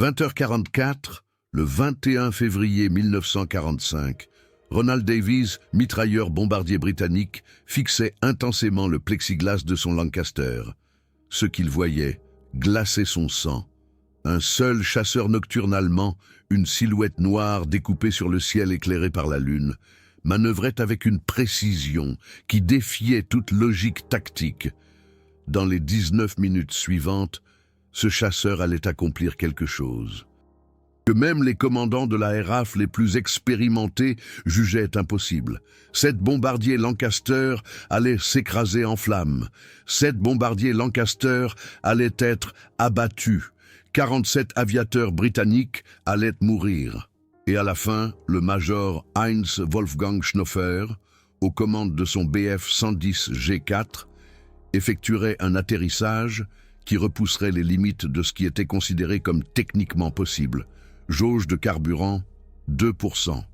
20h44, le 21 février 1945, Ronald Davies, mitrailleur bombardier britannique, fixait intensément le plexiglas de son Lancaster. Ce qu'il voyait glaçait son sang. Un seul chasseur nocturne allemand, une silhouette noire découpée sur le ciel éclairé par la lune, manœuvrait avec une précision qui défiait toute logique tactique. Dans les 19 minutes suivantes, ce chasseur allait accomplir quelque chose que même les commandants de la RAF les plus expérimentés jugeaient impossible. 7 bombardiers Lancaster allaient s'écraser en flammes. 7 bombardiers Lancaster allaient être abattus. 47 aviateurs britanniques allaient mourir. Et à la fin, le major Heinz Wolfgang Schnoffer, aux commandes de son Bf 110 G4, effectuerait un atterrissage qui repousserait les limites de ce qui était considéré comme techniquement possible. Jauge de carburant, 2%.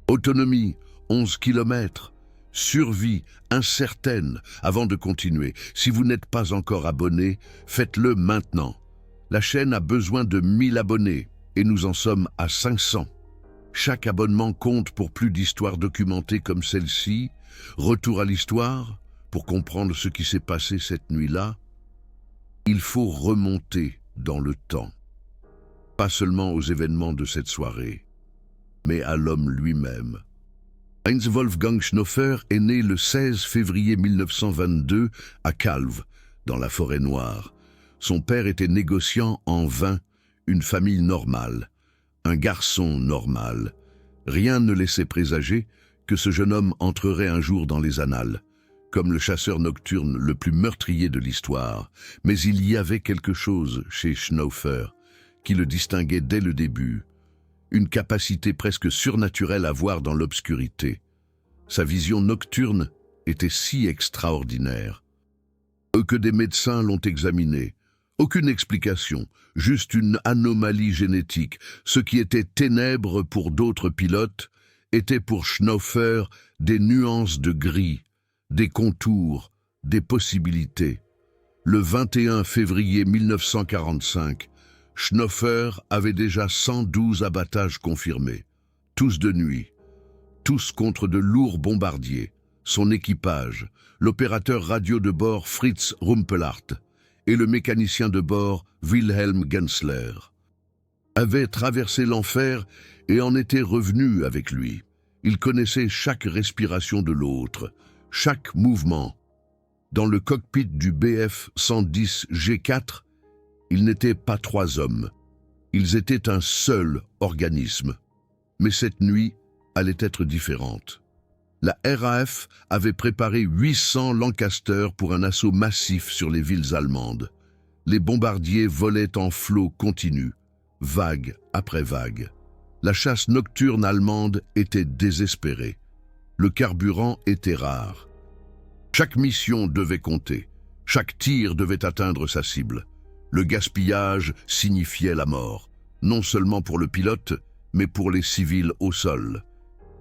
Autonomie, 11 km. Survie incertaine avant de continuer. Si vous n'êtes pas encore abonné, faites-le maintenant. La chaîne a besoin de 1000 abonnés et nous en sommes à 500. Chaque abonnement compte pour plus d'histoires documentées comme celle-ci. Retour à l'histoire, pour comprendre ce qui s'est passé cette nuit-là, il faut remonter dans le temps. Pas seulement aux événements de cette soirée, mais à l'homme lui-même. Heinz Wolfgang Schnoffer est né le 16 février 1922 à Calw, dans la forêt noire. Son père était négociant en vin, une famille normale, un garçon normal. Rien ne laissait présager que ce jeune homme entrerait un jour dans les annales, comme le chasseur nocturne le plus meurtrier de l'histoire. Mais il y avait quelque chose chez Schnoffer qui le distinguait dès le début, une capacité presque surnaturelle à voir dans l'obscurité. Sa vision nocturne était si extraordinaire que des médecins l'ont examiné. Aucune explication, juste une anomalie génétique. Ce qui était ténèbres pour d'autres pilotes était pour Schnoffer des nuances de gris, des contours, des possibilités. Le 21 février 1945, Schnoffer avait déjà 112 abattages confirmés, tous de nuit, tous contre de lourds bombardiers, son équipage, l'opérateur radio de bord Fritz Rumpelhardt et le mécanicien de bord Wilhelm Gensler avaient traversé l'enfer et en étaient revenus avec lui. Ils connaissaient chaque respiration de l'autre, chaque mouvement. Dans le cockpit du Bf 110 G4, ils n'étaient pas 3 hommes, ils étaient un seul organisme. Mais cette nuit allait être différente. La RAF avait préparé 800 Lancaster pour un assaut massif sur les villes allemandes. Les bombardiers volaient en flot continu, vague après vague. La chasse nocturne allemande était désespérée. Le carburant était rare. Chaque mission devait compter, chaque tir devait atteindre sa cible. Le gaspillage signifiait la mort, non seulement pour le pilote, mais pour les civils au sol.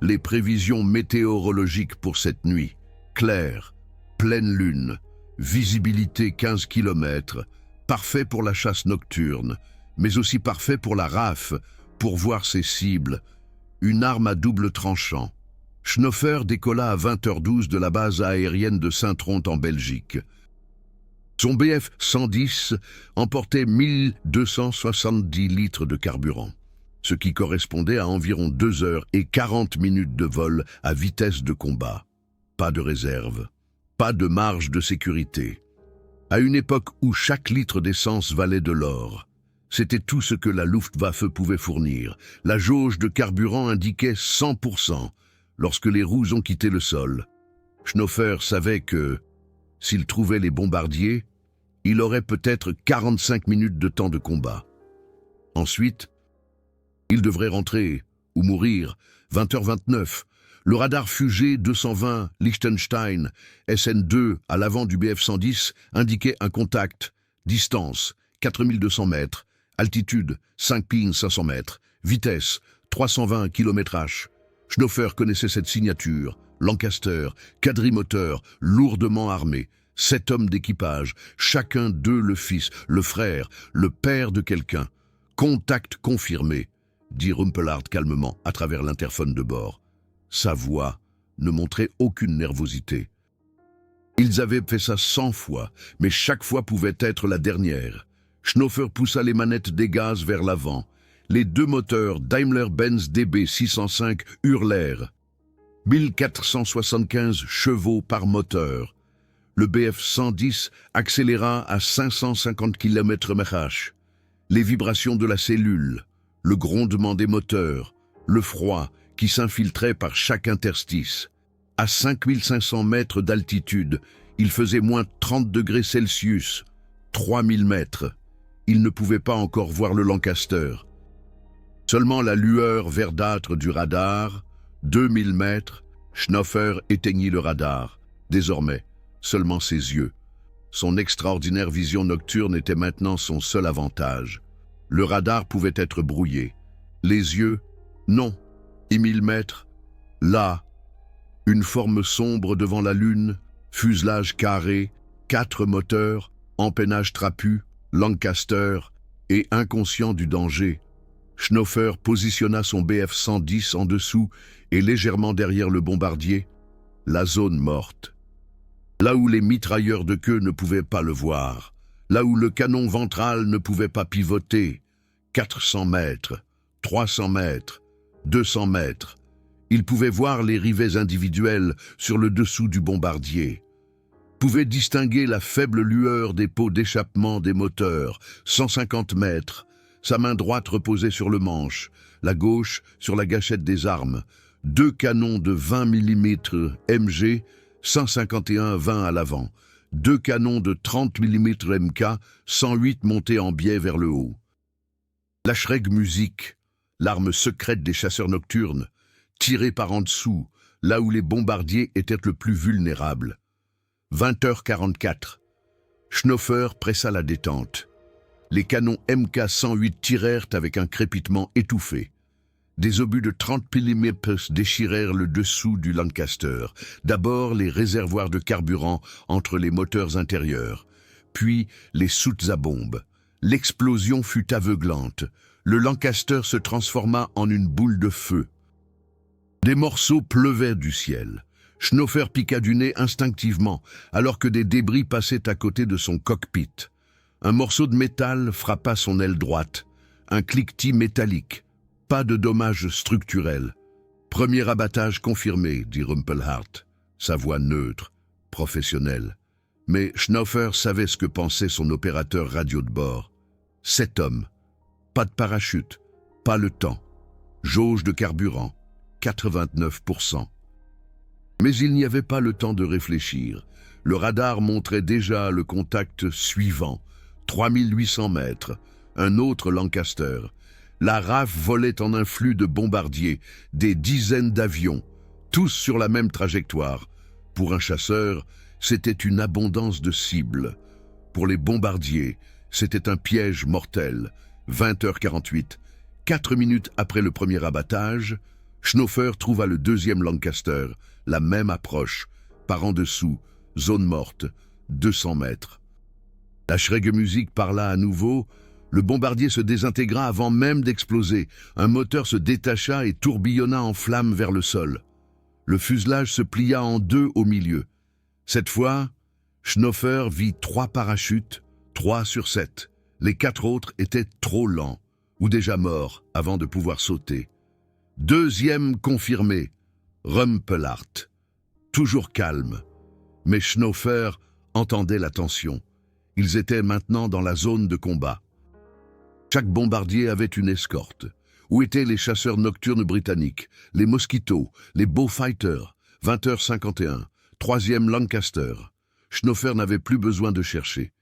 Les prévisions météorologiques pour cette nuit, claire, pleine lune, visibilité 15 km, parfait pour la chasse nocturne, mais aussi parfait pour la RAF, pour voir ses cibles, une arme à double tranchant. Schnoffer décolla à 20h12 de la base aérienne de Saint-Trond en Belgique. Son Bf 110 emportait 1270 litres de carburant, ce qui correspondait à environ 2 heures et 40 minutes de vol à vitesse de combat. Pas de réserve, pas de marge de sécurité. À une époque où chaque litre d'essence valait de l'or, c'était tout ce que la Luftwaffe pouvait fournir. La jauge de carburant indiquait 100% lorsque les roues ont quitté le sol. Schnoffer savait que, s'il trouvait les bombardiers, il aurait peut-être 45 minutes de temps de combat. Ensuite, il devrait rentrer ou mourir. 20h29, le radar fugé 220 Liechtenstein SN2 à l'avant du Bf 110 indiquait un contact. Distance 4200 mètres, altitude 5500 mètres, vitesse 320 km/h. Schnoffer connaissait cette signature. Lancaster, quadrimoteur, lourdement armé. 7 hommes d'équipage, chacun d'eux le fils, le frère, le père de quelqu'un. Contact confirmé, dit Rumpelhardt calmement à travers l'interphone de bord. Sa voix ne montrait aucune nervosité. Ils avaient fait ça 100 fois, mais chaque fois pouvait être la dernière. Schnaufer poussa les manettes des gaz vers l'avant. Les deux moteurs Daimler-Benz DB605 hurlèrent. 1475 chevaux par moteur. Le BF-110 accéléra à 550 km/h. Les vibrations de la cellule, le grondement des moteurs, le froid qui s'infiltrait par chaque interstice. À 5500 mètres d'altitude, il faisait moins 30 degrés Celsius, 3000 mètres. Il ne pouvait pas encore voir le Lancaster. Seulement la lueur verdâtre du radar, 2000 mètres, Schnaufer éteignit le radar. Désormais, seulement ses yeux. Son extraordinaire vision nocturne était maintenant son seul avantage. Le radar pouvait être brouillé. Les yeux, non. Et 1000 mètres, là, une forme sombre devant la lune, fuselage carré, 4 moteurs, empennage trapu, Lancaster, et inconscient du danger. Schnaufer positionna son BF-110 en dessous et légèrement derrière le bombardier, la zone morte. Là où les mitrailleurs de queue ne pouvaient pas le voir, là où le canon ventral ne pouvait pas pivoter, 400 mètres, 300 mètres, 200 mètres. Il pouvait voir les rivets individuels sur le dessous du bombardier. Pouvait distinguer la faible lueur des pots d'échappement des moteurs, 150 mètres. Sa main droite reposait sur le manche, la gauche sur la gâchette des armes. 2 canons de 20 mm MG, 151-20 à l'avant. 2 canons de 30 mm MK, 108 montés en biais vers le haut. La Schrägmusik, l'arme secrète des chasseurs nocturnes, tirée par en dessous, là où les bombardiers étaient le plus vulnérables. 20h44. Schnaufer pressa la détente. Les canons MK-108 tirèrent avec un crépitement étouffé. Des obus de 30 mm déchirèrent le dessous du Lancaster. D'abord les réservoirs de carburant entre les moteurs intérieurs, puis les soutes à bombes. L'explosion fut aveuglante. Le Lancaster se transforma en une boule de feu. Des morceaux pleuvaient du ciel. Schnaufer piqua du nez instinctivement, alors que des débris passaient à côté de son cockpit. Un morceau de métal frappa son aile droite. Un cliquetis métallique. Pas de dommages structurels. Premier abattage confirmé, dit Rumpelhardt, sa voix neutre, professionnelle. Mais Schnaufer savait ce que pensait son opérateur radio de bord. 7 hommes. Pas de parachute. Pas le temps. Jauge de carburant. 89%. Mais il n'y avait pas le temps de réfléchir. Le radar montrait déjà le contact suivant. 3800 mètres. Un autre Lancaster. La RAF volait en un flux de bombardiers, des dizaines d'avions, tous sur la même trajectoire. Pour un chasseur, c'était une abondance de cibles. Pour les bombardiers, c'était un piège mortel. 20h48. 4 minutes après le premier abattage, Schnaufer trouva le deuxième Lancaster, la même approche, par en dessous, zone morte, 200 mètres. La Schrägmusik parla à nouveau. Le bombardier se désintégra avant même d'exploser. Un moteur se détacha et tourbillonna en flammes vers le sol. Le fuselage se plia en deux au milieu. Cette fois, Schnaufer vit 3 parachutes, 3 sur 7. Les 4 autres étaient trop lents, ou déjà morts avant de pouvoir sauter. Deuxième confirmé, Rumpelhardt. Toujours calme. Mais Schnaufer entendait la tension. Ils étaient maintenant dans la zone de combat. Chaque bombardier avait une escorte. Où étaient les chasseurs nocturnes britanniques, les Mosquito, les Beaufighter, 20h51, 3e Lancaster. Schnaufer n'avait plus besoin de chercher.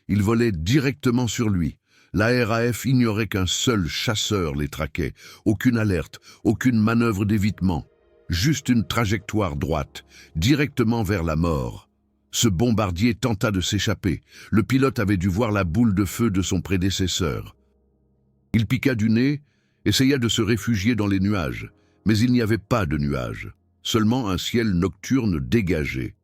Ils volaient directement sur lui. La RAF ignorait qu'un seul chasseur les traquait. Aucune alerte, aucune manœuvre d'évitement. Juste une trajectoire droite, directement vers la mort. Ce bombardier tenta de s'échapper. Le pilote avait dû voir la boule de feu de son prédécesseur. Il piqua du nez, essaya de se réfugier dans les nuages, mais il n'y avait pas de nuages, seulement un ciel nocturne dégagé.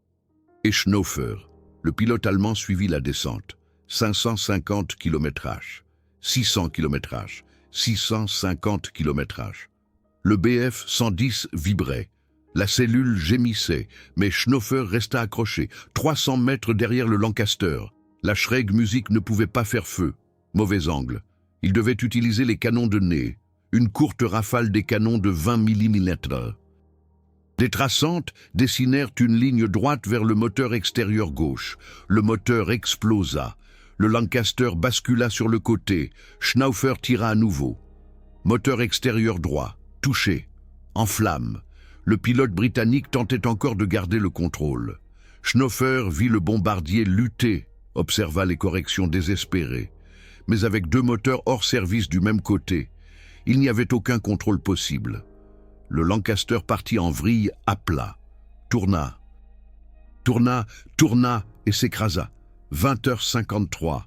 Et Schnaufer, le pilote allemand, suivit la descente, 550 km/h. 600 km/h, 650 km/h. Le Bf-110 vibrait. La cellule gémissait, mais Schnaufer resta accroché, 300 mètres derrière le Lancaster. La Schreg Music ne pouvait pas faire feu. Mauvais angle. Il devait utiliser les canons de nez, une courte rafale des canons de 20 mm. Des traçantes dessinèrent une ligne droite vers le moteur extérieur gauche. Le moteur explosa. Le Lancaster bascula sur le côté. Schnaufer tira à nouveau. Moteur extérieur droit, touché, en flammes. Le pilote britannique tentait encore de garder le contrôle. Schnaufer vit le bombardier lutter, observa les corrections désespérées. Mais avec 2 moteurs hors service du même côté, il n'y avait aucun contrôle possible. Le Lancaster partit en vrille à plat, tourna et s'écrasa. 20h53.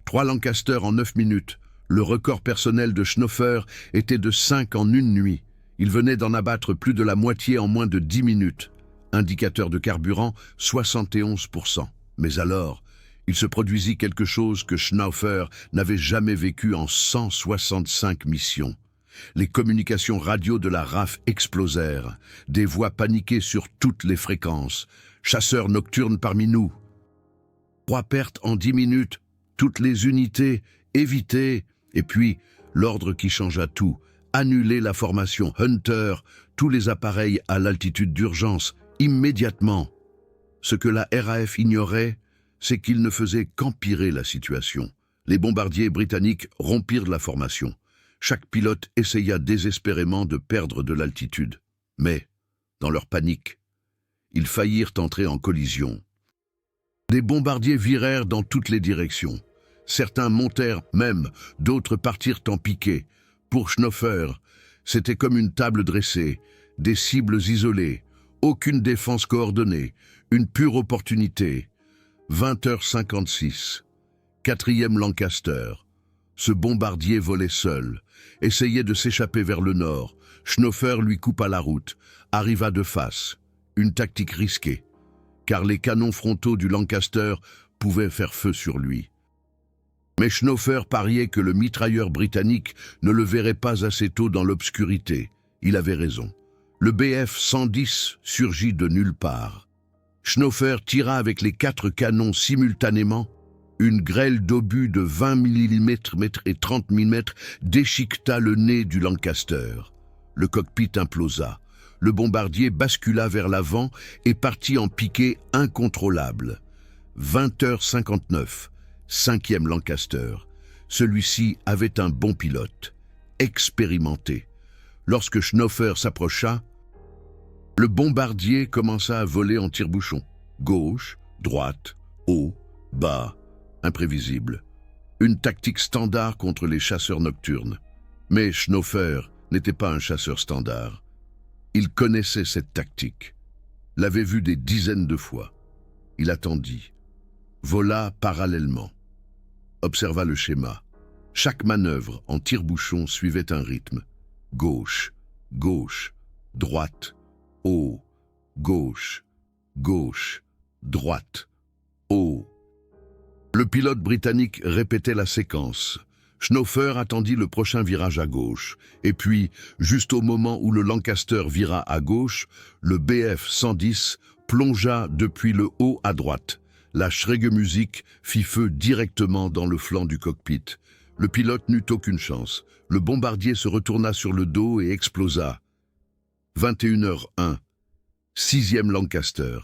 3 Lancaster en 9 minutes. Le record personnel de Schnaufer était de 5 en une nuit. Il venait d'en abattre plus de la moitié en moins de 10 minutes. Indicateur de carburant, 71%. Mais alors, il se produisit quelque chose que Schnaufer n'avait jamais vécu en 165 missions. Les communications radio de la RAF explosèrent. Des voix paniquées sur toutes les fréquences. Chasseurs nocturnes parmi nous. 3 pertes en 10 minutes. Toutes les unités, évitées. Et puis, l'ordre qui changea tout. Annuler la formation Hunter, tous les appareils à l'altitude d'urgence, immédiatement. Ce que la RAF ignorait, c'est qu'il ne faisait qu'empirer la situation. Les bombardiers britanniques rompirent la formation. Chaque pilote essaya désespérément de perdre de l'altitude. Mais, dans leur panique, ils faillirent entrer en collision. Des bombardiers virèrent dans toutes les directions. Certains montèrent même, d'autres partirent en piqué. Pour Schnaufer, c'était comme une table dressée, des cibles isolées, aucune défense coordonnée, une pure opportunité. 20h56. 4e Lancaster. Ce bombardier volait seul, essayait de s'échapper vers le nord. Schnaufer lui coupa la route, arriva de face. Une tactique risquée, car les canons frontaux du Lancaster pouvaient faire feu sur lui. Mais Schnaufer pariait que le mitrailleur britannique ne le verrait pas assez tôt dans l'obscurité. Il avait raison. Le Bf-110 surgit de nulle part. Schnaufer tira avec les 4 canons simultanément. Une grêle d'obus de 20 mm et 30 mm déchiqueta le nez du Lancaster. Le cockpit implosa. Le bombardier bascula vers l'avant et partit en piqué incontrôlable. 20h59. 5e Lancaster. Celui-ci avait un bon pilote, expérimenté. Lorsque Schnaufer s'approcha, le bombardier commença à voler en tire-bouchon. Gauche, droite, haut, bas, imprévisible. Une tactique standard contre les chasseurs nocturnes. Mais Schnaufer n'était pas un chasseur standard. Il connaissait cette tactique, l'avait vue des dizaines de fois. Il attendit, vola parallèlement, observa le schéma. Chaque manœuvre en tire-bouchon suivait un rythme. Gauche, gauche, droite, haut, gauche, gauche, droite, haut. Le pilote britannique répétait la séquence. Schnaufer attendit le prochain virage à gauche. Et puis, juste au moment où le Lancaster vira à gauche, le Bf-110 plongea depuis le haut à droite. La Schreg Music fit feu directement dans le flanc du cockpit. Le pilote n'eut aucune chance. Le bombardier se retourna sur le dos et explosa. 21h01. 6e Lancaster.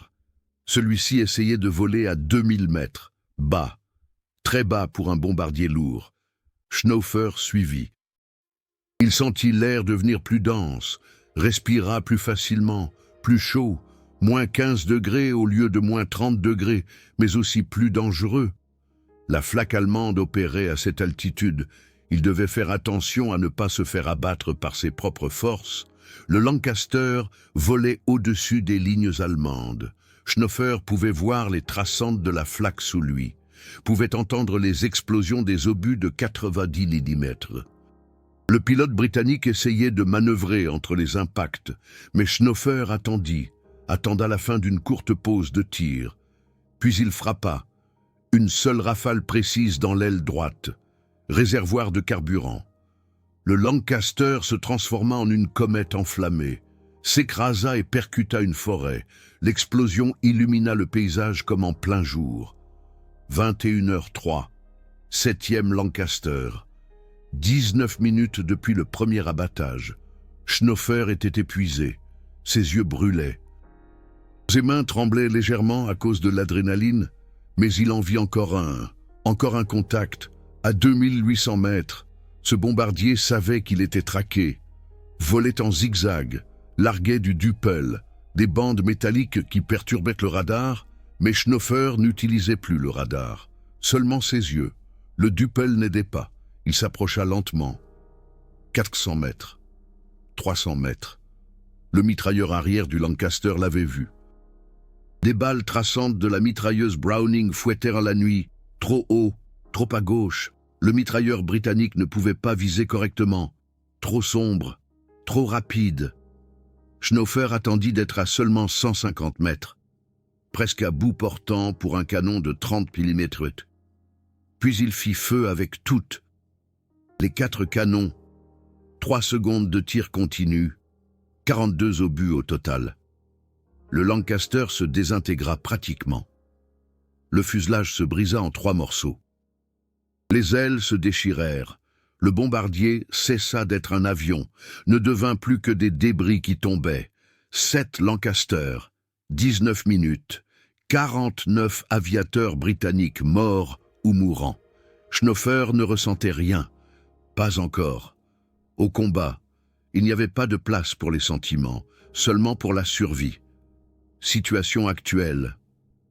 Celui-ci essayait de voler à 2000 mètres. Bas. Très bas pour un bombardier lourd. Schnaufer suivit. Il sentit l'air devenir plus dense, respira plus facilement, plus chaud, moins 15 degrés au lieu de moins 30 degrés, mais aussi plus dangereux. La flaque allemande opérait à cette altitude. Il devait faire attention à ne pas se faire abattre par ses propres forces. Le Lancaster volait au-dessus des lignes allemandes. Schnaufer pouvait voir les traçantes de la flaque sous lui, pouvait entendre les explosions des obus de 90 mm. Le pilote britannique essayait de manœuvrer entre les impacts, mais Schnaufer attenda la fin d'une courte pause de tir. Puis il frappa, une seule rafale précise dans l'aile droite. Réservoir de carburant. Le Lancaster se transforma en une comète enflammée, s'écrasa et percuta une forêt. L'explosion illumina le paysage comme en plein jour. 21h03, 7e Lancaster. 19 minutes depuis le premier abattage. Schnaufer était épuisé. Ses yeux brûlaient. Ses mains tremblaient légèrement à cause de l'adrénaline, mais il en vit encore un contact, à 2800 mètres. Ce bombardier savait qu'il était traqué, volait en zigzag, larguait du Duppel, des bandes métalliques qui perturbaient le radar, mais Schnaufer n'utilisait plus le radar, seulement ses yeux. Le Duppel n'aidait pas, il s'approcha lentement. 400 mètres, 300 mètres. Le mitrailleur arrière du Lancaster l'avait vu. Des balles traçantes de la mitrailleuse Browning fouettèrent la nuit, trop haut, trop à gauche. Le mitrailleur britannique ne pouvait pas viser correctement. Trop sombre, trop rapide. Schnaufer attendit d'être à seulement 150 mètres, presque à bout portant pour un canon de 30 mm. Puis il fit feu avec toutes. Les 4 canons, 3 secondes de tir continu, 42 obus au total. Le Lancaster se désintégra pratiquement. Le fuselage se brisa en 3 morceaux. Les ailes se déchirèrent. Le bombardier cessa d'être un avion, ne devint plus que des débris qui tombaient. 7 Lancaster, 19 minutes, 49 aviateurs britanniques morts ou mourants. Schnaufer ne ressentait rien, pas encore. Au combat, il n'y avait pas de place pour les sentiments, seulement pour la survie. Situation actuelle,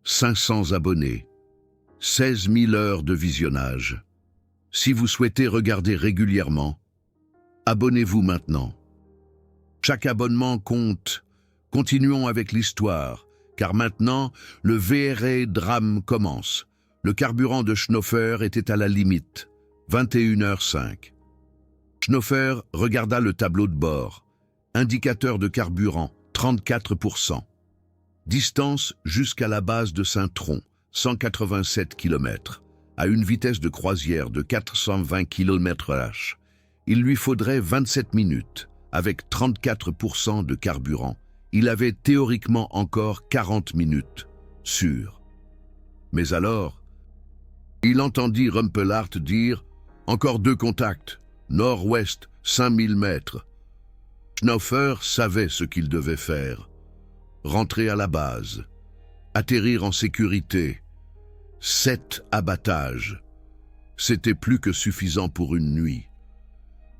500 abonnés, 16 000 heures de visionnage. Si vous souhaitez regarder régulièrement, abonnez-vous maintenant. Chaque abonnement compte. Continuons avec l'histoire, car maintenant, le VRA drame commence. Le carburant de Schnaufer était à la limite, 21h05. Schnaufer regarda le tableau de bord. Indicateur de carburant, 34%. Distance jusqu'à la base de Saint-Tron, 187 km. À une vitesse de croisière de 420 km/h. Il lui faudrait 27 minutes, avec 34% de carburant. Il avait théoriquement encore 40 minutes, sûr. Mais alors, il entendit Rumpelart dire « Encore 2 contacts, nord-ouest, 5000 mètres ». Schnaufer savait ce qu'il devait faire. Rentrer à la base, atterrir en sécurité. 7 abattages. C'était plus que suffisant pour une nuit.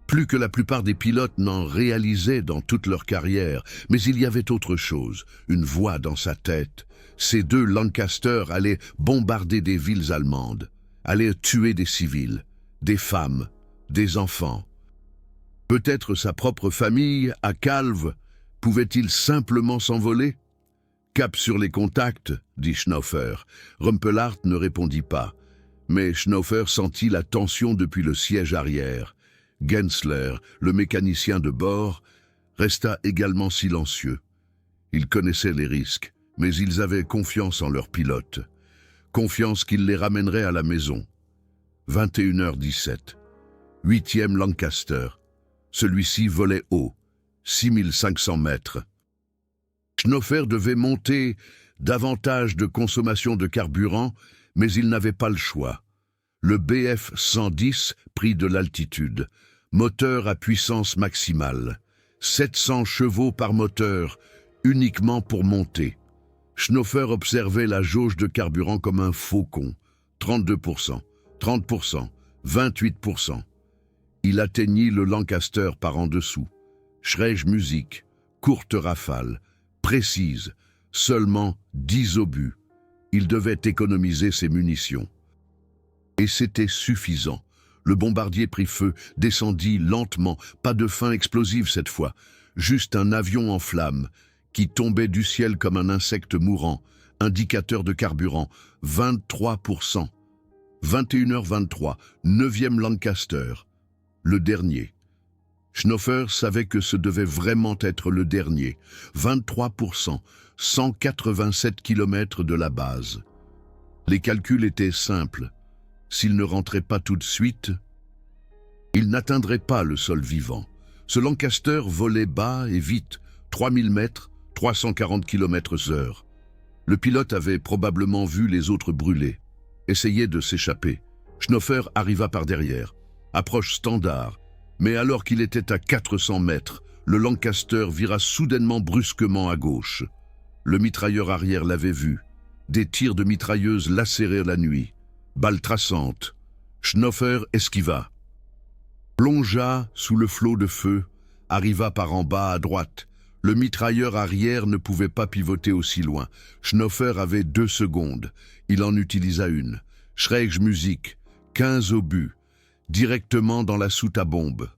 Plus que la plupart des pilotes n'en réalisaient dans toute leur carrière, mais il y avait autre chose, une voix dans sa tête. Ces 2 Lancaster allaient bombarder des villes allemandes, allaient tuer des civils, des femmes, des enfants. Peut-être sa propre famille, à Calve, pouvait-il simplement s'envoler ? Cap sur les contacts, dit Schnaufer. Rumpelart ne répondit pas, mais Schnaufer sentit la tension depuis le siège arrière. Gensler, le mécanicien de bord, resta également silencieux. Ils connaissaient les risques, mais ils avaient confiance en leur pilote. Confiance qu'il les ramènerait à la maison. 21h17. 8e Lancaster. Celui-ci volait haut, 6500 mètres. Schnaufer devait monter davantage de consommation de carburant, mais il n'avait pas le choix. Le BF-110 prit de l'altitude, moteur à puissance maximale, 700 chevaux par moteur, uniquement pour monter. Schnaufer observait la jauge de carburant comme un faucon, 32%, 30%, 28%. Il atteignit le Lancaster par en dessous. Schrage musique, courte rafale, précise, seulement 10 obus. Il devait économiser ses munitions. Et c'était suffisant. Le bombardier prit feu, descendit lentement, pas de fin explosive cette fois, juste un avion en flammes, qui tombait du ciel comme un insecte mourant, indicateur de carburant, 23%. 21h23, 9e Lancaster, le dernier. Schnaufer savait que ce devait vraiment être le dernier, 23%, 187 km de la base. Les calculs étaient simples. S'il ne rentrait pas tout de suite, Il n'atteindrait pas le sol vivant. Ce Lancaster volait bas et vite, 3000 mètres, 340 km/h. Le pilote avait probablement vu les autres brûler. Essayait de s'échapper. Schnoffer arriva par derrière. Approche standard. Mais alors qu'il était à 400 mètres, le Lancaster vira soudainement brusquement à gauche. Le mitrailleur arrière l'avait vu. Des tirs de mitrailleuse lacérèrent la nuit. Balles traçantes. Schnoffer esquiva. Plongea sous le flot de feu, arriva par en bas à droite. Le mitrailleur arrière ne pouvait pas pivoter aussi loin. Schnoffer avait 2 secondes. Il en utilisa une. Schrägmusik, 15 obus, directement dans la soute à bombe.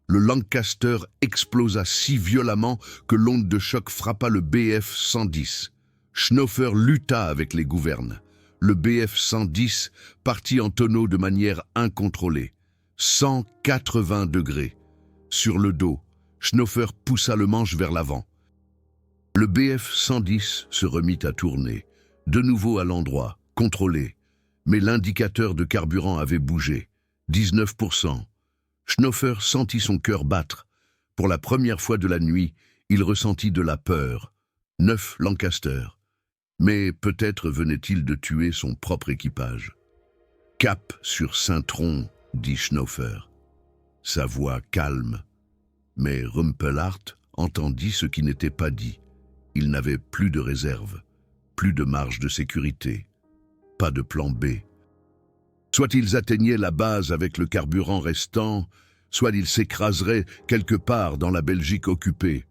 Le Lancaster explosa si violemment que l'onde de choc frappa le Bf-110. Schnoffer lutta avec les gouvernes. Le Bf-110 partit en tonneau de manière incontrôlée. 180 degrés. Sur le dos, Schnoffer poussa le manche vers l'avant. Le Bf-110 se remit à tourner, de nouveau à l'endroit, contrôlé. Mais l'indicateur de carburant avait bougé. 19%. Schnoffer sentit son cœur battre. Pour la première fois de la nuit, il ressentit de la peur. 9 Lancaster. Mais peut-être venait-il de tuer son propre équipage. Cap sur Saint-Tron, dit Schnoffer. Sa voix calme. Mais Rumpelhardt entendit ce qui n'était pas dit. Il n'avait plus de réserve, plus de marge de sécurité, pas de plan B. Soit ils atteignaient la base avec le carburant restant, soit ils s'écraseraient quelque part dans la Belgique occupée.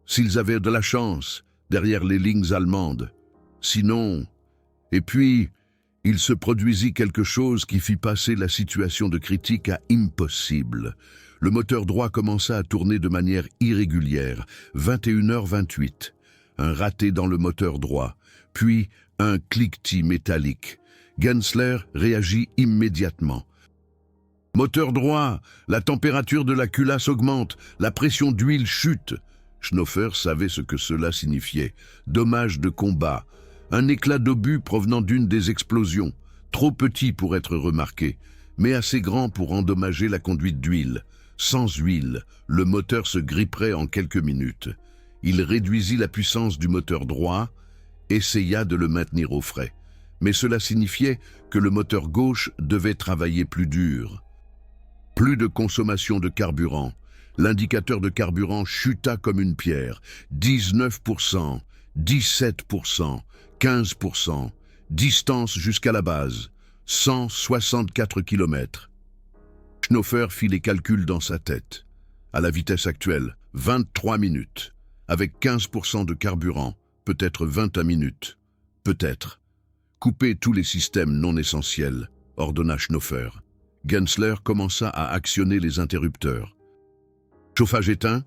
S'ils avaient de la chance, derrière les lignes allemandes. Sinon... Et puis, il se produisit quelque chose qui fit passer la situation de critique à impossible. Le moteur droit commença à tourner de manière irrégulière, 21h28. Un raté dans le moteur droit, puis un cliquetis métallique. Gensler réagit immédiatement. « Moteur droit, la température de la culasse augmente, la pression d'huile chute. » Schnoffer savait ce que cela signifiait. Dommage de combat. Un éclat d'obus provenant d'une des explosions, trop petit pour être remarqué, mais assez grand pour endommager la conduite d'huile. Sans huile, le moteur se gripperait en quelques minutes. Il réduisit la puissance du moteur droit, essaya de le maintenir au frais. Mais cela signifiait que le moteur gauche devait travailler plus dur. Plus de consommation de carburant. L'indicateur de carburant chuta comme une pierre. 19%, 17%, 15%. Distance jusqu'à la base. 164 km. Schnoffer fit les calculs dans sa tête. À la vitesse actuelle, 23 minutes. Avec 15% de carburant, peut-être 21 minutes. Peut-être. Coupez tous les systèmes non essentiels, ordonna Schnoffer. Gensler commença à actionner les interrupteurs. Chauffage éteint,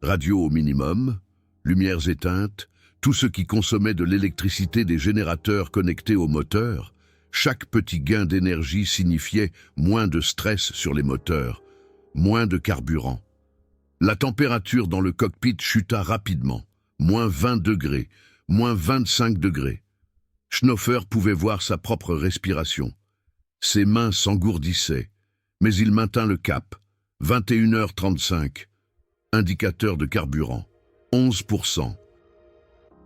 radio au minimum, lumières éteintes, tout ce qui consommait de l'électricité des générateurs connectés au moteur. Chaque petit gain d'énergie signifiait moins de stress sur les moteurs, moins de carburant. La température dans le cockpit chuta rapidement, moins 20 degrés, moins 25 degrés. Schnoffer pouvait voir sa propre respiration. Ses mains s'engourdissaient, mais il maintint le cap. 21h35. Indicateur de carburant. 11%.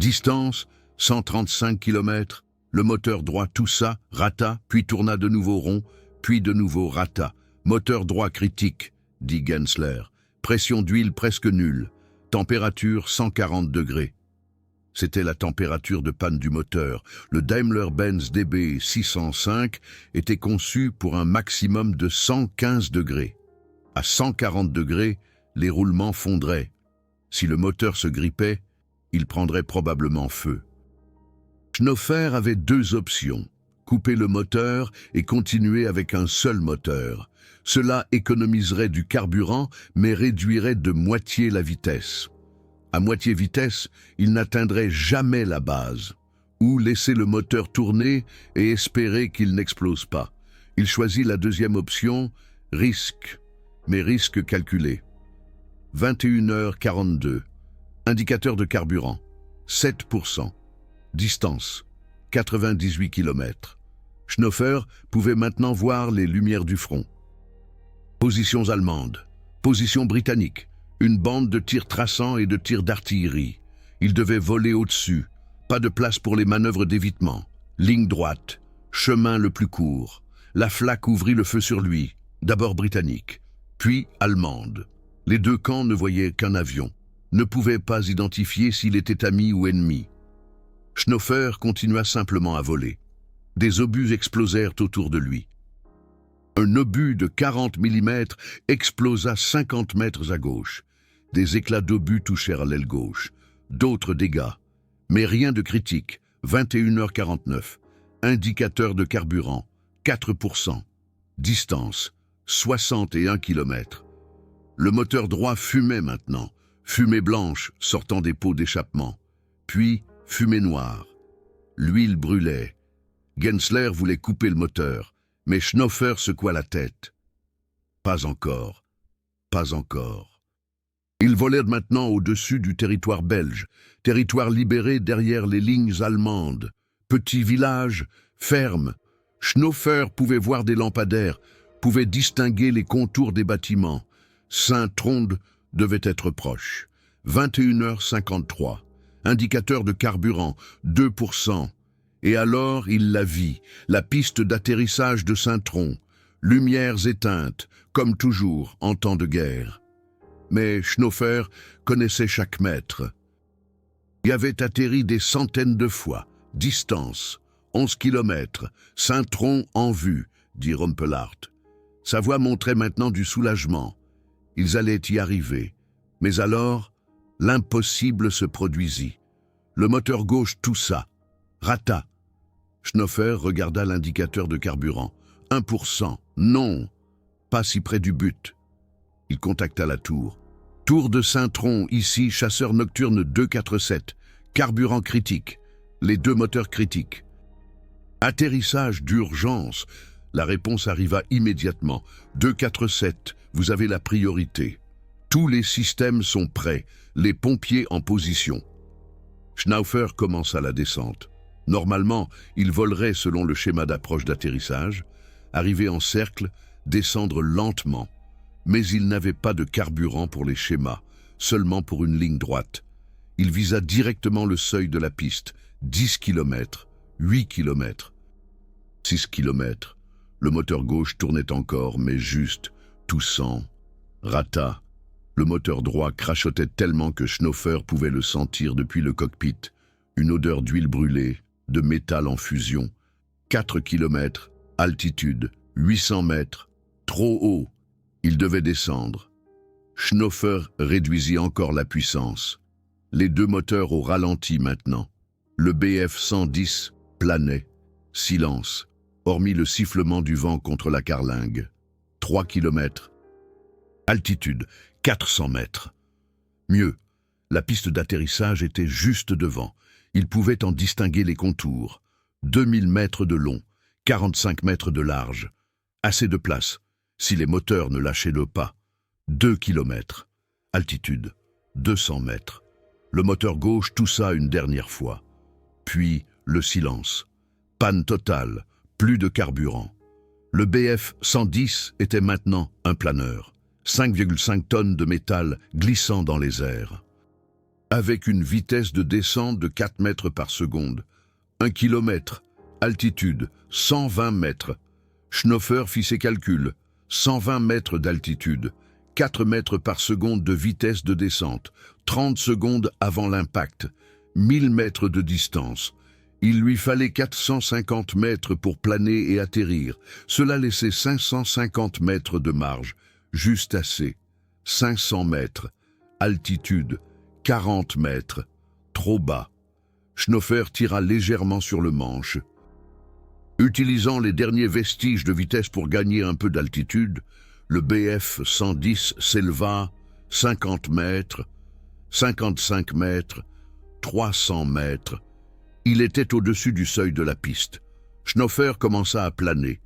Distance, 135 km. Le moteur droit toussa, rata, puis tourna de nouveau rond, puis de nouveau rata. Moteur droit critique, dit Gensler. Pression d'huile presque nulle. Température 140 degrés. C'était la température de panne du moteur. Le Daimler-Benz DB 605 était conçu pour un maximum de 115 degrés. À 140 degrés, les roulements fondraient. Si le moteur se grippait, il prendrait probablement feu. Schnoffer avait 2 options. Couper le moteur et continuer avec un seul moteur. Cela économiserait du carburant, mais réduirait de moitié la vitesse. À moitié vitesse, il n'atteindrait jamais la base. Ou laisser le moteur tourner et espérer qu'il n'explose pas. Il choisit la deuxième option, risque, mais risque calculé. 21h42. Indicateur de carburant, 7%. Distance, 98 km. Schnoffer pouvait maintenant voir les lumières du front. Positions allemandes. Position britannique. Une bande de tirs traçants et de tirs d'artillerie. Il devait voler au-dessus. Pas de place pour les manœuvres d'évitement. Ligne droite. Chemin le plus court. La flaque ouvrit le feu sur lui. D'abord britannique, puis allemande. Les deux camps ne voyaient qu'un avion. Ne pouvaient pas identifier s'il était ami ou ennemi. Schnoffer continua simplement à voler. Des obus explosèrent autour de lui. Un obus de 40 mm explosa 50 mètres à gauche. Des éclats d'obus touchèrent l'aile gauche. D'autres dégâts. Mais rien de critique. 21h49. Indicateur de carburant. 4%. Distance. 61 km. Le moteur droit fumait maintenant. Fumée blanche sortant des pots d'échappement. Puis fumée noire. L'huile brûlait. Gensler voulait couper le moteur. Mais Schnoffer secoua la tête. Pas encore. Pas encore. Ils volèrent maintenant au-dessus du territoire belge, territoire libéré derrière les lignes allemandes. Petit village, ferme. Schnoffer pouvait voir des lampadaires, pouvait distinguer les contours des bâtiments. Saint-Tronde devait être proche. 21h53. Indicateur de carburant, 2%. Et alors il la vit, la piste d'atterrissage de Saint-Tron. Lumières éteintes, comme toujours en temps de guerre. Mais Schnoffer connaissait chaque mètre. Il avait atterri des centaines de fois. Distance, 11 km. Saint-Tron en vue, dit Rumpelhardt. Sa voix montrait maintenant du soulagement. Ils allaient y arriver. Mais alors, l'impossible se produisit. Le moteur gauche toussa, rata. Schnoffer regarda l'indicateur de carburant. 1%. Non, pas si près du but. Il contacta la tour. Tour de Saint-Tron, ici, chasseur nocturne 247. Carburant critique. Les deux moteurs critiques. Atterrissage d'urgence. La réponse arriva immédiatement. 247, vous avez la priorité. Tous les systèmes sont prêts. Les pompiers en position. Schnoffer commença la descente. Normalement, il volerait selon le schéma d'approche d'atterrissage, arriver en cercle, descendre lentement. Mais il n'avait pas de carburant pour les schémas, seulement pour une ligne droite. Il visa directement le seuil de la piste, 10 km, 8 km, 6 km. Le moteur gauche tournait encore, mais juste, toussant. Rata. Le moteur droit crachotait tellement que Schnoffer pouvait le sentir depuis le cockpit. Une odeur d'huile brûlée, de métal en fusion. 4 km, altitude, 800 mètres, trop haut. Il devait descendre. Schnoffer réduisit encore la puissance. Les deux moteurs au ralenti maintenant. Le Bf-110 planait. Silence, hormis le sifflement du vent contre la carlingue. 3 km. Altitude, 400 mètres. Mieux, la piste d'atterrissage était juste devant. Il pouvait en distinguer les contours. 2000 mètres de long, 45 mètres de large. Assez de place, si les moteurs ne lâchaient le pas. 2 km. Altitude, 200 mètres. Le moteur gauche toussa une dernière fois. Puis, le silence. Panne totale, plus de carburant. Le Bf-110 était maintenant un planeur. 5,5 tonnes de métal glissant dans les airs. Avec une vitesse de descente de 4 mètres par seconde. 1 km, altitude, 120 mètres. Schnoffer fit ses calculs. 120 mètres d'altitude, 4 mètres par seconde de vitesse de descente, 30 secondes avant l'impact, 1000 mètres de distance. Il lui fallait 450 mètres pour planer et atterrir. Cela laissait 550 mètres de marge. Juste assez. 500 mètres. Altitude. 40 mètres. Trop bas. Schnoffer tira légèrement sur le manche. Utilisant les derniers vestiges de vitesse pour gagner un peu d'altitude, le Bf-110 s'éleva 50 mètres, 55 mètres, 300 mètres. Il était au-dessus du seuil de la piste. Schnoffer commença à planer.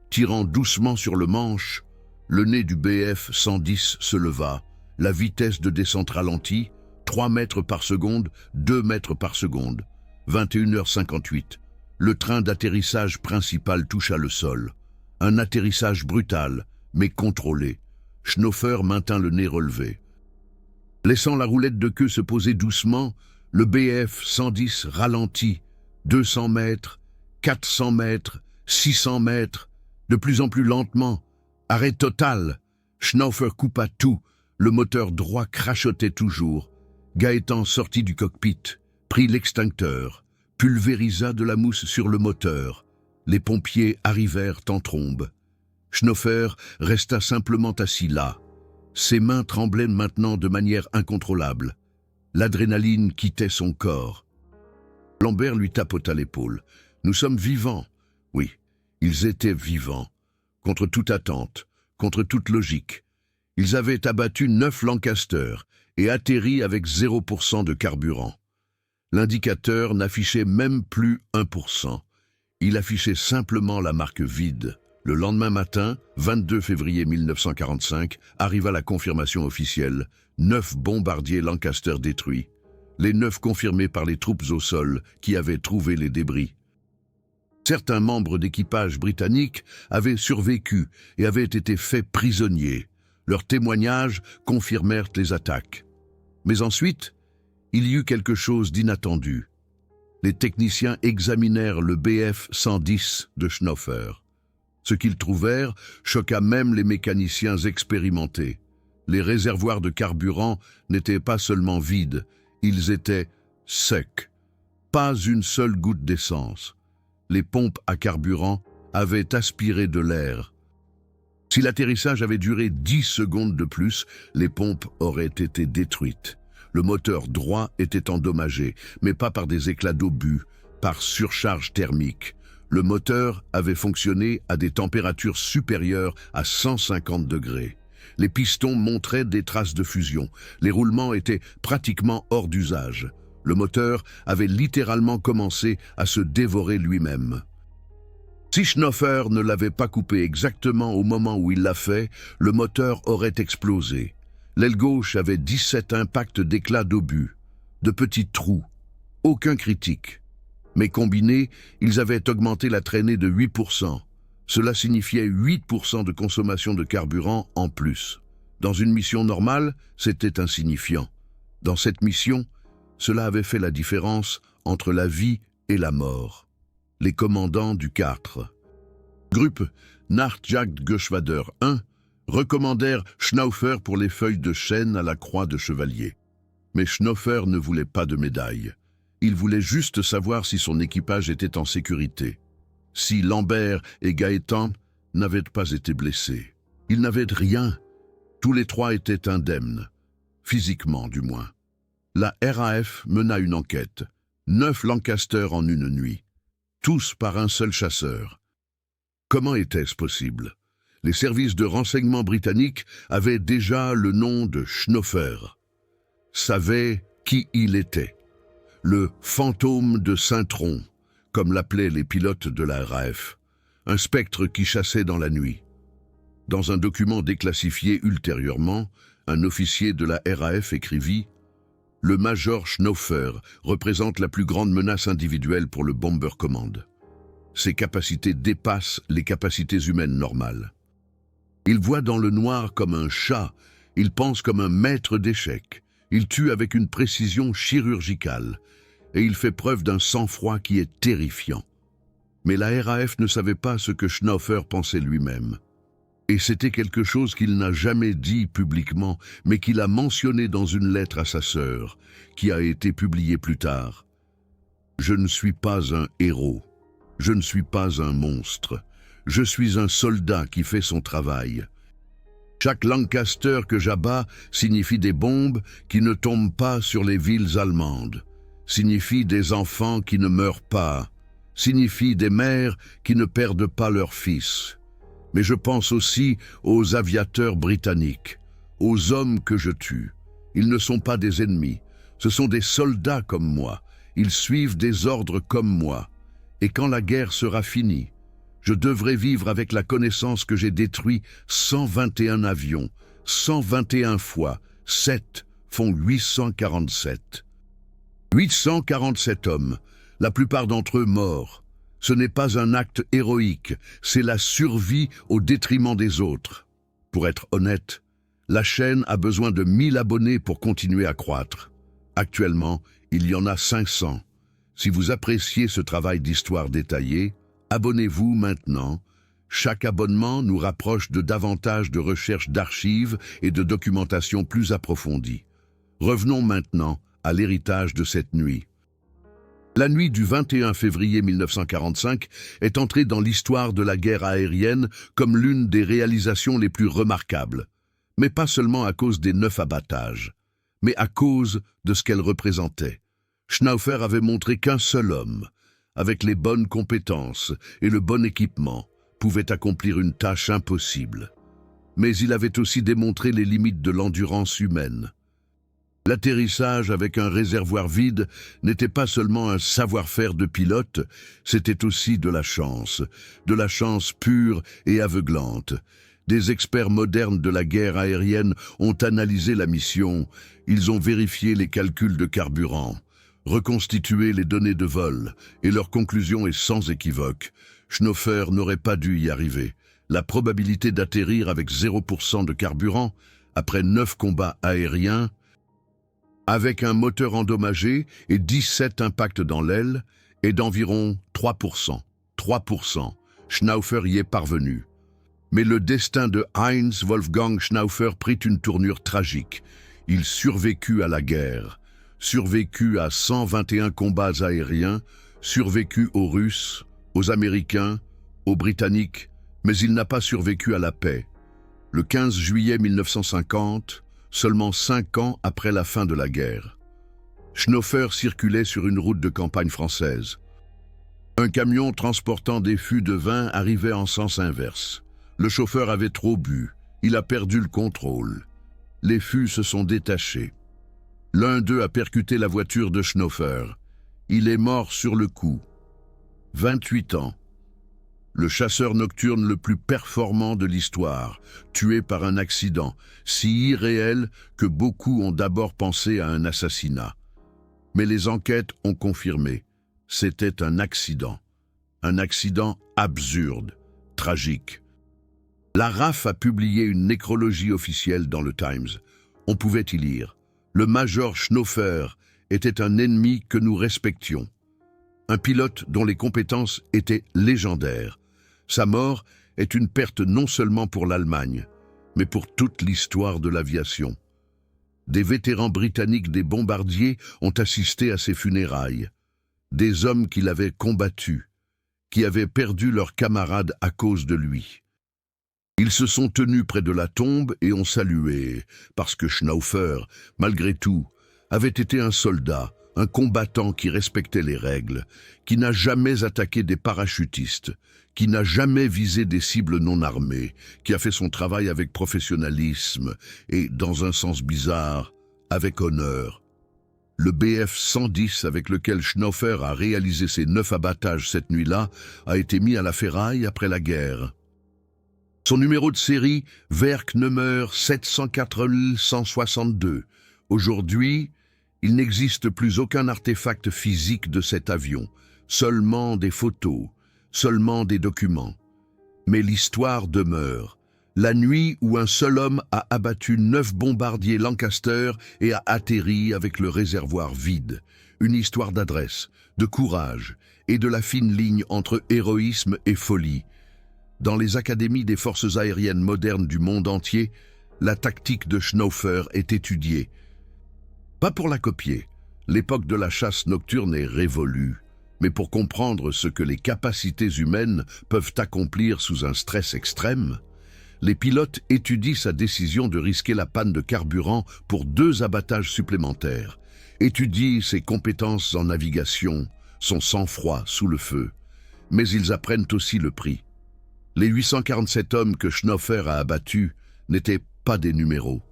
Tirant doucement sur le manche, le nez du Bf-110 se leva. La vitesse de descente ralentit, 3 mètres par seconde, 2 mètres par seconde. 21h58. Le train d'atterrissage principal toucha le sol. Un atterrissage brutal, mais contrôlé. Schnaufer maintint le nez relevé. Laissant la roulette de queue se poser doucement, le BF-110 ralentit. 200 mètres, 400 mètres, 600 mètres, de plus en plus lentement. Arrêt total. Schnaufer coupa tout. Le moteur droit crachotait toujours. Gaétan sortit du cockpit, prit l'extincteur, pulvérisa de la mousse sur le moteur. Les pompiers arrivèrent en trombe. Schnaufer resta simplement assis là. Ses mains tremblaient maintenant de manière incontrôlable. L'adrénaline quittait son corps. Lambert lui tapota l'épaule. « Nous sommes vivants. » Oui, ils étaient vivants. Contre toute attente, contre toute logique. Ils avaient abattu 9 Lancaster et atterri avec 0% de carburant. L'indicateur n'affichait même plus 1%. Il affichait simplement la marque vide. Le lendemain matin, 22 février 1945, arriva la confirmation officielle. 9 bombardiers Lancaster détruits. Les 9 confirmés par les troupes au sol qui avaient trouvé les débris. Certains membres d'équipage britanniques avaient survécu et avaient été faits prisonniers. Leurs témoignages confirmèrent les attaques. Mais ensuite, il y eut quelque chose d'inattendu. Les techniciens examinèrent le BF-110 de Schnaufer. Ce qu'ils trouvèrent choqua même les mécaniciens expérimentés. Les réservoirs de carburant n'étaient pas seulement vides, ils étaient secs. Pas une seule goutte d'essence. Les pompes à carburant avaient aspiré de l'air. Si l'atterrissage avait duré 10 secondes de plus, les pompes auraient été détruites. Le moteur droit était endommagé, mais pas par des éclats d'obus, par surcharge thermique. Le moteur avait fonctionné à des températures supérieures à 150 degrés. Les pistons montraient des traces de fusion. Les roulements étaient pratiquement hors d'usage. Le moteur avait littéralement commencé à se dévorer lui-même. Si Schnaufer ne l'avait pas coupé exactement au moment où il l'a fait, le moteur aurait explosé. L'aile gauche avait 17 impacts d'éclats d'obus, de petits trous, aucun critique. Mais combinés, ils avaient augmenté la traînée de 8%. Cela signifiait 8% de consommation de carburant en plus. Dans une mission normale, c'était insignifiant. Dans cette mission, cela avait fait la différence entre la vie et la mort. Les commandants du 4. Gruppe Nachtjagdgeschwader 1 recommandèrent Schnaufer pour les feuilles de chêne à la croix de chevalier. Mais Schnaufer ne voulait pas de médaille. Il voulait juste savoir si son équipage était en sécurité. Si Lambert et Gaétan n'avaient pas été blessés. Ils n'avaient rien. Tous les 3 étaient indemnes. Physiquement, du moins. La RAF mena une enquête. 9 Lancaster en une nuit. Tous par un seul chasseur. Comment était-ce possible? Les services de renseignement britanniques avaient déjà le nom de Schnaufer. Savaient qui il était. Le fantôme de Saint-Tron, comme l'appelaient les pilotes de la RAF. Un spectre qui chassait dans la nuit. Dans un document déclassifié ultérieurement, un officier de la RAF écrivit « Le major Schnaufer représente la plus grande menace individuelle pour le Bomber Command. Ses capacités dépassent les capacités humaines normales. Il voit dans le noir comme un chat, il pense comme un maître d'échecs, il tue avec une précision chirurgicale, et il fait preuve d'un sang-froid qui est terrifiant. » Mais la RAF ne savait pas ce que Schnaufer pensait lui-même. Et c'était quelque chose qu'il n'a jamais dit publiquement, mais qu'il a mentionné dans une lettre à sa sœur, qui a été publiée plus tard. « Je ne suis pas un héros. Je ne suis pas un monstre. Je suis un soldat qui fait son travail. Chaque Lancaster que j'abats signifie des bombes qui ne tombent pas sur les villes allemandes, signifie des enfants qui ne meurent pas, signifie des mères qui ne perdent pas leurs fils. Mais je pense aussi aux aviateurs britanniques, aux hommes que je tue. Ils ne sont pas des ennemis, ce sont des soldats comme moi. Ils suivent des ordres comme moi. Et quand la guerre sera finie, je devrais vivre avec la connaissance que j'ai détruit 121 avions, 121 fois, 7 font 847. 847 hommes, la plupart d'entre eux morts. Ce n'est pas un acte héroïque, c'est la survie au détriment des autres. Pour être honnête, La chaîne a besoin de 1000 abonnés pour continuer à croître. Actuellement, il y en a 500. Si vous appréciez ce travail d'histoire détaillée, abonnez-vous maintenant. Chaque abonnement nous rapproche de davantage de recherches d'archives et de documentation plus approfondies. Revenons maintenant à l'héritage de cette nuit. La nuit du 21 février 1945 est entrée dans l'histoire de la guerre aérienne comme l'une des réalisations les plus remarquables. Mais pas seulement à cause des 9 abattages, mais à cause de ce qu'elle représentait. Schnaufer avait montré qu'un seul homme, avec les bonnes compétences et le bon équipement, pouvait accomplir une tâche impossible. Mais il avait aussi démontré les limites de l'endurance humaine. L'atterrissage avec un réservoir vide n'était pas seulement un savoir-faire de pilote, c'était aussi de la chance pure et aveuglante. Des experts modernes de la guerre aérienne ont analysé la mission, ils ont vérifié les calculs de carburant, reconstitué les données de vol, et leur conclusion est sans équivoque. Schnaufer n'aurait pas dû y arriver. La probabilité d'atterrir avec 0% de carburant, après 9 combats aériens, avec un moteur endommagé et 17 impacts dans l'aile, est d'environ 3%. 3%. Schnaufer y est parvenu. Mais le destin de Heinz Wolfgang Schnaufer prit une tournure tragique. Il survécut à la guerre, survécut à 121 combats aériens, survécut aux Russes, aux Américains, aux Britanniques, mais il n'a pas survécu à la paix. Le 15 juillet 1950, seulement 5 ans après la fin de la guerre, Schnaufer circulait sur une route de campagne française. Un camion transportant des fûts de vin arrivait en sens inverse. Le chauffeur avait trop bu, il a perdu le contrôle. Les fûts se sont détachés. L'un d'eux a percuté la voiture de Schnaufer. Il est mort sur le coup. 28 ans. Le chasseur nocturne le plus performant de l'histoire, tué par un accident, si irréel que beaucoup ont d'abord pensé à un assassinat. Mais les enquêtes ont confirmé, c'était un accident absurde, tragique. La RAF a publié une nécrologie officielle dans le Times. On pouvait y lire « Le major Schnaufer était un ennemi que nous respections. Un pilote dont les compétences étaient légendaires. Sa mort est une perte non seulement pour l'Allemagne, mais pour toute l'histoire de l'aviation. » Des vétérans britanniques des bombardiers ont assisté à ses funérailles. Des hommes qui l'avaient combattu, qui avaient perdu leurs camarades à cause de lui. Ils se sont tenus près de la tombe et ont salué, parce que Schnaufer, malgré tout, avait été un soldat, un combattant qui respectait les règles, qui n'a jamais attaqué des parachutistes, qui n'a jamais visé des cibles non armées, qui a fait son travail avec professionnalisme et, dans un sens bizarre, avec honneur. Le Bf-110 avec lequel Schnaufer a réalisé ses 9 abattages cette nuit-là a été mis à la ferraille après la guerre. Son numéro de série, Werk Nummer 704-162. Aujourd'hui, il n'existe plus aucun artefact physique de cet avion, seulement des photos, seulement des documents. Mais l'histoire demeure. La nuit où un seul homme a abattu 9 bombardiers Lancaster et a atterri avec le réservoir vide. Une histoire d'adresse, de courage et de la fine ligne entre héroïsme et folie. Dans les académies des forces aériennes modernes du monde entier, la tactique de Schnaufer est étudiée. Pas pour la copier, l'époque de la chasse nocturne est révolue, mais pour comprendre ce que les capacités humaines peuvent accomplir sous un stress extrême, les pilotes étudient sa décision de risquer la panne de carburant pour 2 abattages supplémentaires, étudient ses compétences en navigation, son sang-froid sous le feu, mais ils apprennent aussi le prix. Les 847 hommes que Schnaufer a abattus n'étaient pas des numéros.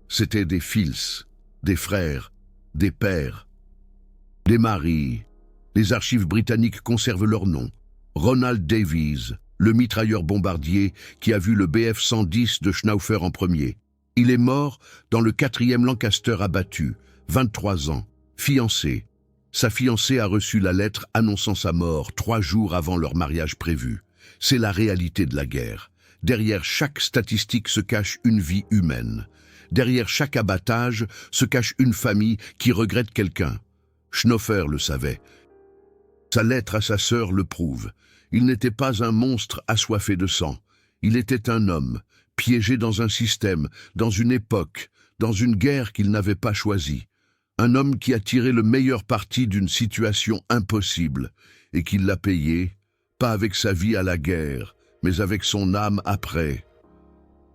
C'étaient des fils, des frères, des pères, des maris. Les archives britanniques conservent leurs noms. Ronald Davies, le mitrailleur bombardier qui a vu le Bf-110 de Schnaufer en premier. Il est mort dans le 4e Lancaster abattu, 23 ans, fiancé. Sa fiancée a reçu la lettre annonçant sa mort 3 jours avant leur mariage prévu. C'est la réalité de la guerre. Derrière chaque statistique se cache une vie humaine. Derrière chaque abattage se cache une famille qui regrette quelqu'un. Schnoffer le savait. Sa lettre à sa sœur le prouve. Il n'était pas un monstre assoiffé de sang. Il était un homme, piégé dans un système, dans une époque, dans une guerre qu'il n'avait pas choisie. Un homme qui a tiré le meilleur parti d'une situation impossible et qui l'a payé, pas avec sa vie à la guerre, mais avec son âme après.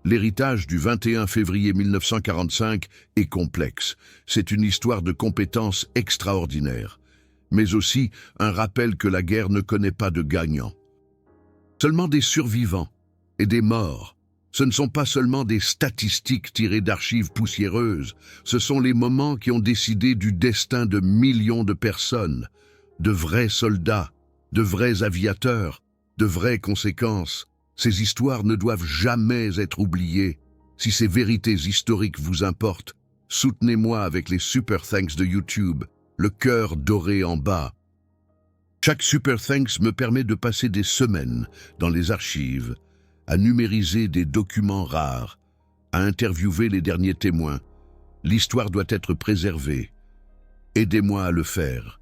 L'héritage du 21 février 1945 est complexe. C'est une histoire de compétences extraordinaires, mais aussi un rappel que la guerre ne connaît pas de gagnants. Seulement des survivants et des morts. Ce ne sont pas seulement des statistiques tirées d'archives poussiéreuses, ce sont les moments qui ont décidé du destin de millions de personnes, de vrais soldats, de vrais aviateurs, de vraies conséquences. Ces histoires ne doivent jamais être oubliées. Si ces vérités historiques vous importent, soutenez-moi avec les Super Thanks de YouTube, le cœur doré en bas. Chaque Super Thanks me permet de passer des semaines dans les archives, à numériser des documents rares, à interviewer les derniers témoins. L'histoire doit être préservée. Aidez-moi à le faire.